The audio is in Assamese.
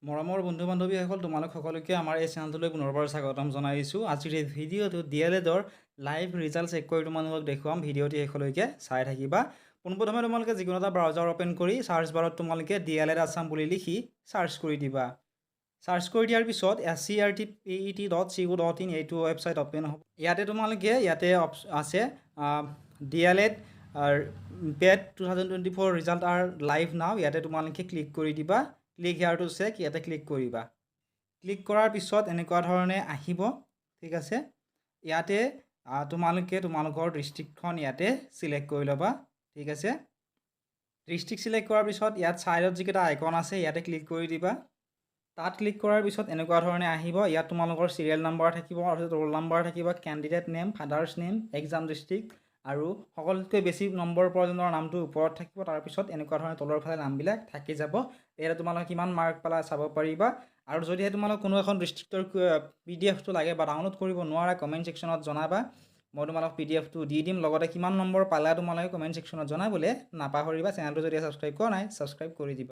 মৰমৰ বন্ধু বান্ধৱীসকল তোমালোক সকলোকে আমাৰ এই চেনেলটোলৈ পুনৰবাৰ স্বাগতম জনাইছোঁ। আজিৰ এই ভিডিঅ'টো DLEDৰ লাইভ ৰিজাল্ট চেক কৰি তোমালোকক দেখুৱাম। ভিডিঅ'টি শেষলৈকে চাই থাকিবা। পোনপ্ৰথমে তোমালোকে যিকোনো এটা ব্ৰাউজাৰ অ'পেন কৰি চাৰ্চ বাৰত তোমালোকে DLED আছাম বুলি লিখি চাৰ্চ কৰি দিবা। চাৰ্চ কৰি দিয়াৰ পিছত scrtpet.co.in এইটো ৱেবছাইট অ'পেন হ'ব। ইয়াতে তোমালোকে আছে DLED PET 2024 result R live নাও। ইয়াতে তোমালোকে ক্লিক কৰি দিবা। ক্লিক হেয়াৰ টু চেক ইয়াতে ক্লিক কৰিবা। ক্লিক কৰাৰ পিছত এনেকুৱা ধৰণে আহিব। ঠিক আছে, ইয়াতে তোমালোকে তোমালোকৰ ডিষ্ট্ৰিক্টখন ইয়াতে চিলেক্ট কৰি ল'বা। ঠিক আছে, ডিষ্ট্ৰিক্ট চিলেক্ট কৰাৰ পিছত ইয়াত ছাইডত যিকেইটা আইকন আছে ইয়াতে ক্লিক কৰি দিবা। তাত ক্লিক কৰাৰ পিছত এনেকুৱা ধৰণে আহিব। ইয়াত তোমালোকৰ চিৰিয়েল নাম্বাৰ থাকিব আৰু ৰোল নাম্বাৰ থাকিব, candidate name, father's name, exam district আৰু সকলোতকৈ বেছি নম্বৰ প্ৰয়োজনৰ নামটো ওপৰত থাকিব। তাৰপিছত এনেকুৱা ধৰণে তলৰ ফালে নামবিলাক থাকি যাব। ইয়াতে তোমালোকে কিমান মাৰ্ক পালা চাব পাৰিবা। আৰু যদিহে তোমালোক কোনো এখন ডিষ্ট্ৰিক্টৰ PDF-টো লাগে বা ডাউনলোড কৰিব নোৱাৰা কমেণ্ট ছেকশ্যনত জনাবা। মই তোমালোক PDF-টো দি দিম। লগতে কিমান নম্বৰ পালা তোমালোকে কমেণ্ট ছেকশ্যনত জনাবলৈ নাপাহৰিবা। চেনেলটো যদি ছাবস্ক্ৰাইব কৰা নাই ছাবস্ক্ৰাইব কৰি দিবা।